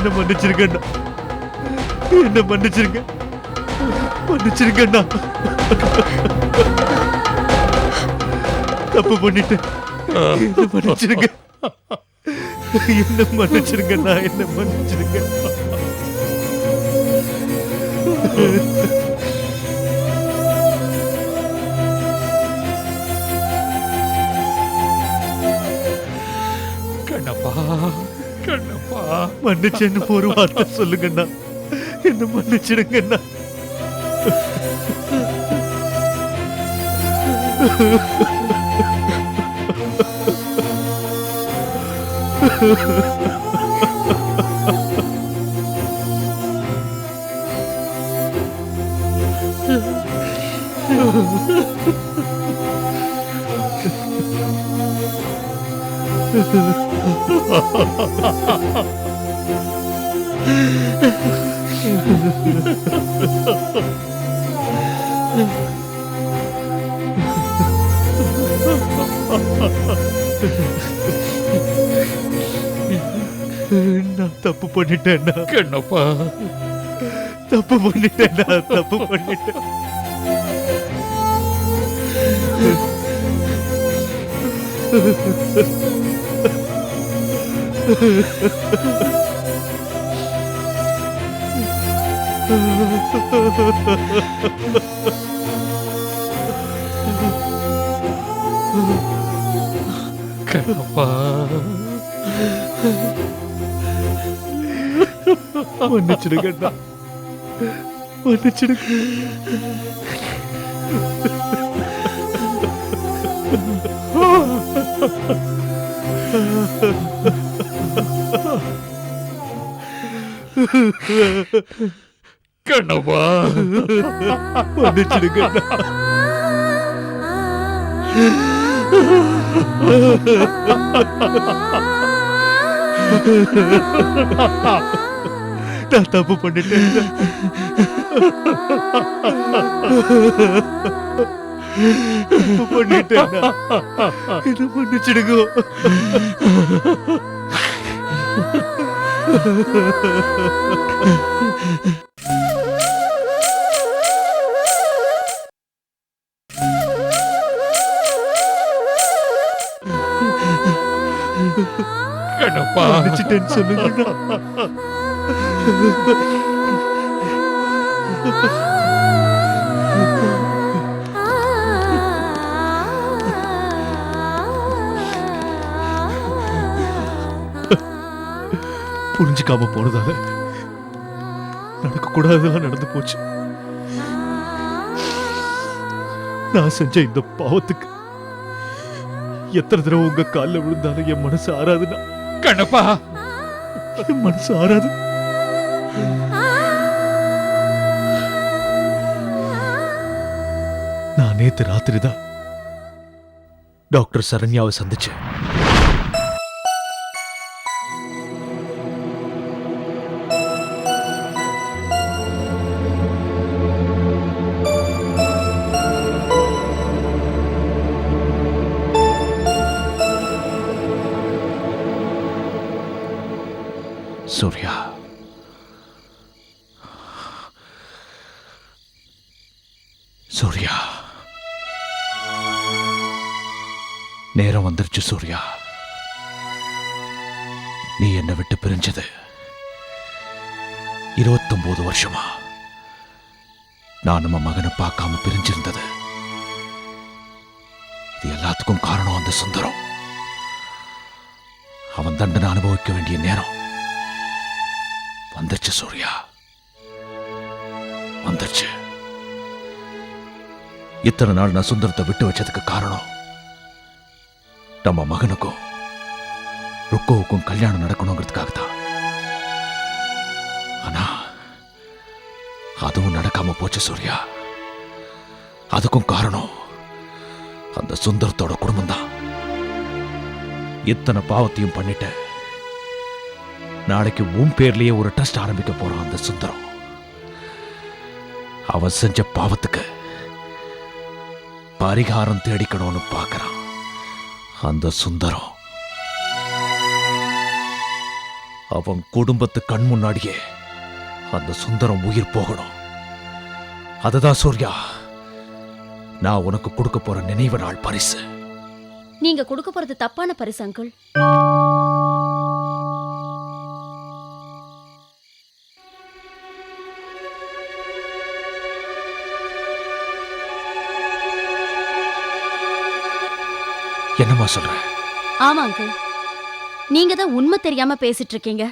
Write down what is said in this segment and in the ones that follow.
என்ன மன்னிச்சிருக்கண்ணா, என்ன மன்னிச்சிருங்க, மன்னிச்சிருக்கண்ணா. தப்பு பண்ணிட்டேன், என்ன மன்னிச்சிருங்க, என்ன மன்னிச்சிருங்கண்ணா, என்ன மன்னிச்சிருங்க. கண்ணப்பா, கண்ணப்பா, மன்னிச்சேன்னு ஒரு வார்த்தை சொல்லுங்கண்ணா, என்ன மன்னிச்சிடுங்கண்ணா. நான் தப்பு பண்ணிட்டேன்னா, கண்ணப்பா, தப்பு பண்ணிட்டேன்னா, தப்பு பண்ணிட்டேன். கண்ணப்பா, மன்னிச்சிடுங்கண்ணா, மன்னிச்சிடுங்க. கண்ணப்பா, மன்னிச்சிடுங்கண்ணா. நான் தப்பு பண்ணிட்டேன், தப்பு பண்ணிட்டேன், என்ன மன்னிச்சிடுங்க. கண்ணப்பா, மன்னிச்சிட்டேன்னு சொல்லுங்கண்ணா. புரிஞ்சுக்காம போனதால நடக்க கூடாததெல்லாம் நடந்து போச்சு. நான் செஞ்ச இந்த பாவத்துக்கு எத்தனை தடவை உங்க காலில் விழுந்தாலும் என் மனசு ஆறாதுன்னா, கண்ணப்பா, என் மனசு ஆறாது. நான் நேத்து ராத்திரி தான் டாக்டர் சரண்யாவை சந்திச்சேன். சூர்யா, சூர்யா, நேரம் வந்துருச்சு சூர்யா. நீ என்னை விட்டு பிரிஞ்சது 29 வருஷமா. நான் நம்ம மகனை பார்க்காம பிரிஞ்சிருந்தது. இது எல்லாத்துக்கும் காரணம் அந்த சுந்தரம். அவன் தண்டனை அனுபவிக்க வேண்டிய நேரம் வந்துருச்சு சூர்யா, வந்துருச்சு. இத்தனை நாள் நான் சுந்தரத்தை விட்டு வச்சதுக்கு காரணம் நம்ம மகனுக்கும் ருக்கோவுக்கும் கல்யாணம் நடக்கணுங்கிறதுக்காக தான். ஆனா அதுவும் நடக்காம போச்சு சூர்யா. அதுக்கும் காரணம் அந்த சுந்தரத்தோட குடும்பம் தான். இத்தனை பாவத்தையும் பண்ணிட்டேன். நாளைக்கு உன் பேர்லயே ஒரு ட்ரஸ்ட் ஆரம்பிக்க போறான் அந்த சுந்தரம். அவன் செஞ்ச பாவத்துக்கு பரிகாரம் தேடிக்கணும்னு பார்க்கறான் அந்த சுந்தரம். அவன் குடும்பத்து கண் முன்னாடியே அந்த சுந்தரம் உயிர் போகணும். அதுதான் சூர்யா நான் உனக்கு கொடுக்க போற நினைவு நாள் பரிசு. நீங்க கொடுக்க போறது தப்பான பரிசு அங்கிள். என்னம்மா சொல்ற? ஆமா அங்கிள், நீங்க தான் உண்மை தெரியாம பேசிட்டு இருக்கீங்க.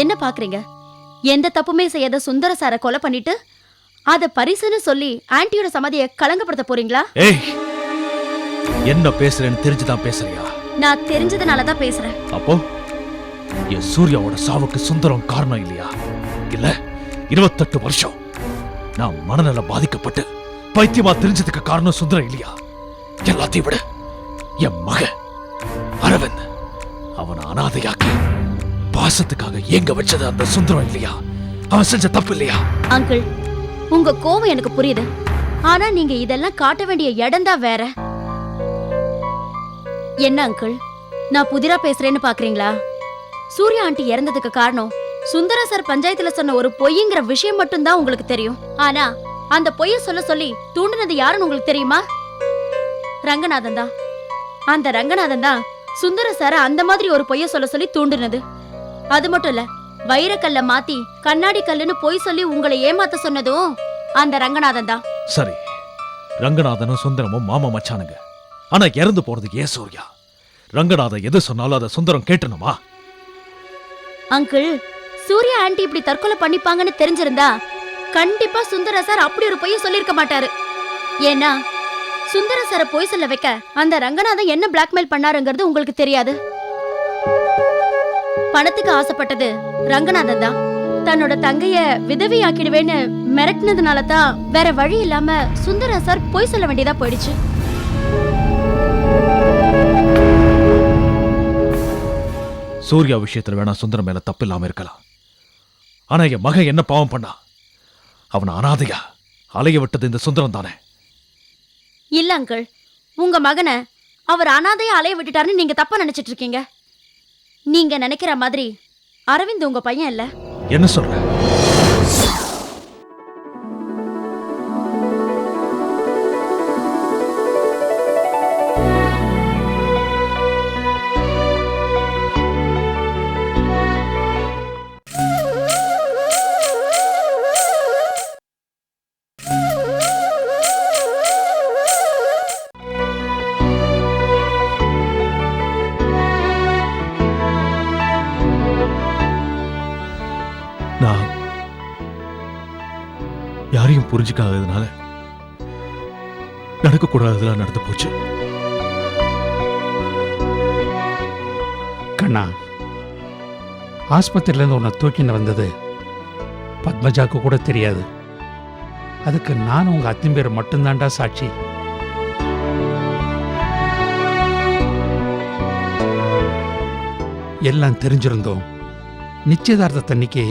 என்ன பாக்குறீங்க? எந்த தப்புமே செய்யாத சுந்தர சார கொலை பண்ணிட்டு அத பரிசுன்னு சொல்லி ஆன்ட்டியோட சமாதியை கலங்கப்படுத்த போறீங்களா? ஏய், என்ன பேசுறேன்னு தெரிஞ்சுதான் பேசுறியா? நான் தெரிஞ்சதுனாலதான் பேசுறேன். அப்போ என் சூர்யாவோட சாவுக்கு சுந்தரம் காரணம் இல்லையா? இல்ல, 28 வருஷம் நான் மனநல பாதிக்கப்பட்டு பைத்தியமா தெரிஞ்சதுக்கு காரணம் சுந்தரம் இல்லையா? எல்லாத்தையும் விட என் மக அரவிந்த் அவனை அனாதையாக்கி பாசத்துக்காக ஏங்க வச்சது அந்த சுந்தரம் இல்லையா? அவன் செஞ்ச தப்பு இல்லையா? அங்கிள், உங்க கோவம் எனக்கு புரியுது. ஆனா நீங்க இதெல்லாம் காட்ட வேண்டிய இடம் தான் வேற. என்ன அங்கிள், நான் புதிரா பேசுறேன்னு பாக்குறீங்களா? சூர்யா ஆண்டி இறந்ததுக்கு காரணம் சுந்தர சார் பஞ்சாயத்துல சொன்ன ஒரு பொய்ங்கிற விஷயம் மட்டும் தான் உங்களுக்கு தெரியும். ஆனா அந்த பொய்ய சொல்ல சொல்லி தூண்டினது யாருன்னு உங்களுக்கு தெரியுமா? ரங்கநாதன் தான். அந்த ரங்கநாதன் தான் சுந்தர சார அந்த மாதிரி ஒரு பொய்ய சொல்ல சொல்லி தூண்டினது. அது மட்டும் இல்ல, வைரக்கல்ல மாத்தி கண்ணாடி கல்லுன்னு பொய் சொல்லி உங்களை ஏமாத்த சொன்னதும் அந்த ரங்கநாதன் தான். சரி, ரங்கநாதனும் சுந்தரமும் மாமா மச்சானுங்க. ஆனா இறந்து போறது ஏன் சூர்யா? ரங்கநாதன் எது சொன்னாலும் அதை சுந்தரம் கேட்டணுமா? அங்கிள், சூர்யா ஆண்டி இப்படி தற்கொலை பண்ணிப்பாங்கன்னு தெரிஞ்சிருந்தா கண்டிப்பா சுந்தர சார் அப்படி ஒரு பொய்ய சொல்லிருக்க மாட்டாரு. ஏன்னா சுந்தர சார பொய் சொல்ல வைக்க அந்த ரங்கநாதன் என்ன பிளாக்மெயில் பண்ணாருங்கிறது உங்களுக்கு தெரியாது. பணத்துக்கு ஆசைப்பட்டது ரங்கநாதன் தான். தன்னோட தங்கைய விதவி ஆக்கிடுவேன்னு மிரட்டினதுனால தான் வேற வழி இல்லாம சுந்தர சார் பொய் சொல்ல வேண்டியதா போயிடுச்சு. சூர்யா விஷயத்துல வேணா சுந்தரம் மேல தப்பு இல்லாம இருக்கலாம். ஆனா என் மகன் என்ன பாவம் பண்ணா? அவனை அனாதையா அலைய விட்டது இந்த சுந்தரம் தானே? இல்ல அங்கிள், உங்க மகனை அவர் அனாதையா அலைய விட்டுட்டாருன்னு நீங்க தப்பா நினைச்சிட்டு இருக்கீங்க. நீங்க நினைக்கிற மாதிரி அரவிந்த் உங்க பையன் இல்ல. என்ன சொல்ற? நான் யாரையும் புரிஞ்சுக்காததுனால நடக்கக்கூடாததெல்லாம் நடந்து போச்சு. கண்ணா, ஆஸ்பத்திரியிலேருந்து உன்னை தூக்கின்னு வந்தது பத்மஜாக்கு கூட தெரியாது. அதுக்கு நானும் உங்க அத்தின் பேர் மட்டும்தான்டா சாட்சி. எல்லாம் தெரிஞ்சிருந்தோம். நிச்சயதார்த்தத்தன்னைக்கு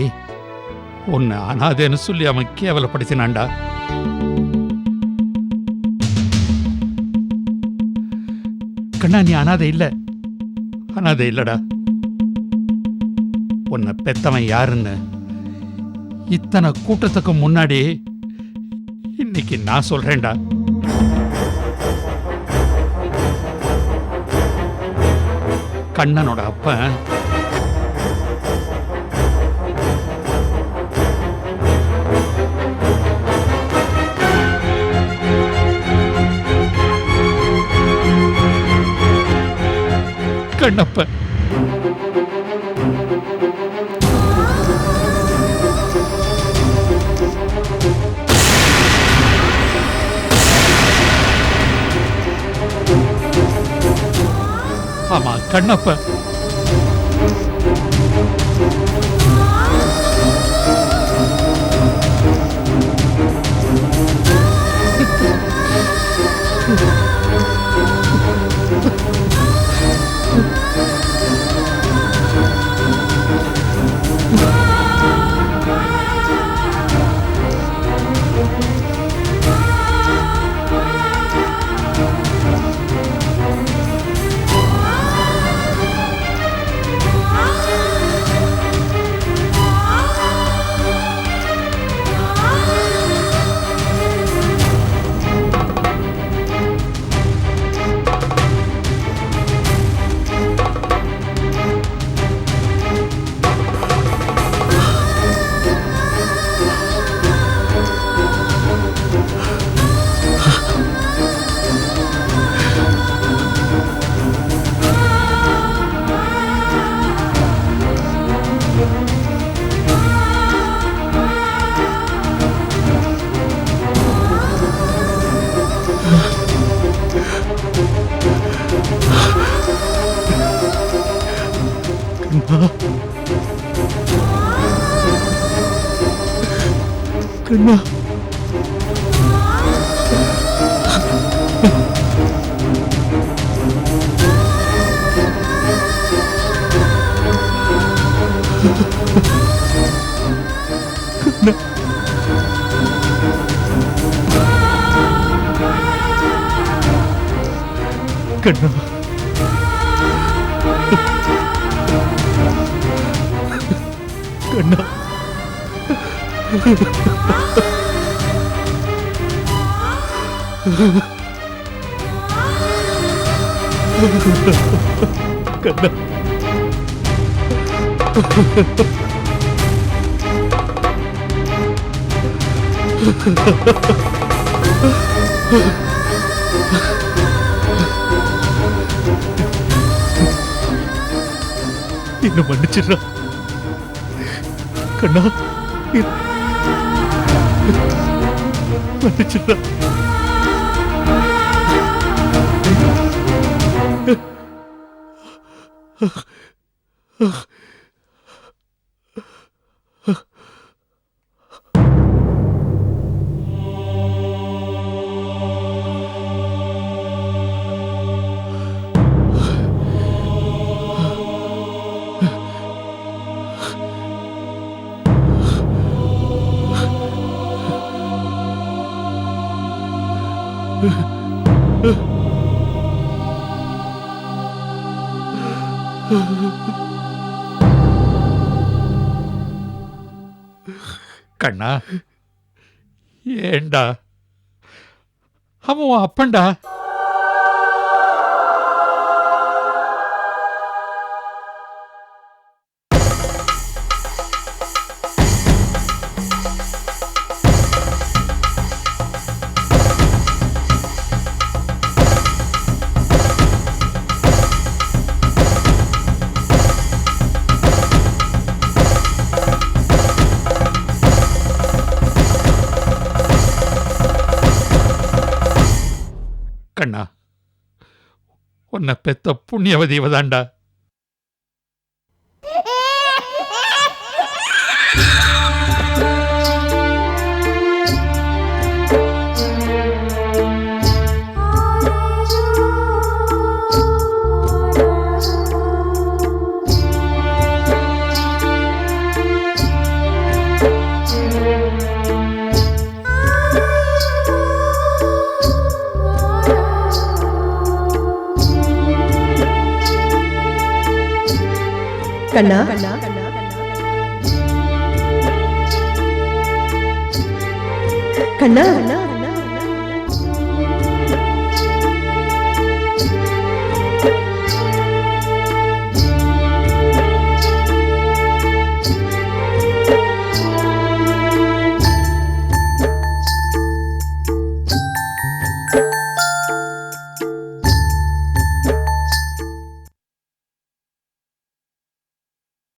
உன்னை அனாதேன்னு சொல்லி அவன் கேவலப்படுத்தினான்டா. கண்ணா, நீ அனாதை இல்ல, அனாதை இல்லடா. உன்னை பெத்தவன் யாருன்னு இத்தனை கூட்டத்துக்கு முன்னாடி இன்னைக்கு நான் சொல்றேன்டா. கண்ணனோட அப்பன் கண்ணப்ப. ஆமா, கண்ணப்ப. கண்ணா கண்ணா கண்ணா கண்ணா என்ன மன்னிச்சிடுறா கண்ணா மன்னிச்சிடுறா கண்ணா ஏண்டா அவன் உன் அப்பன்டா. கண்ணா உன்னை பெத்த புண்ணியவதி இவதாண்டா. கண்ணா கண்ணா கண்ணா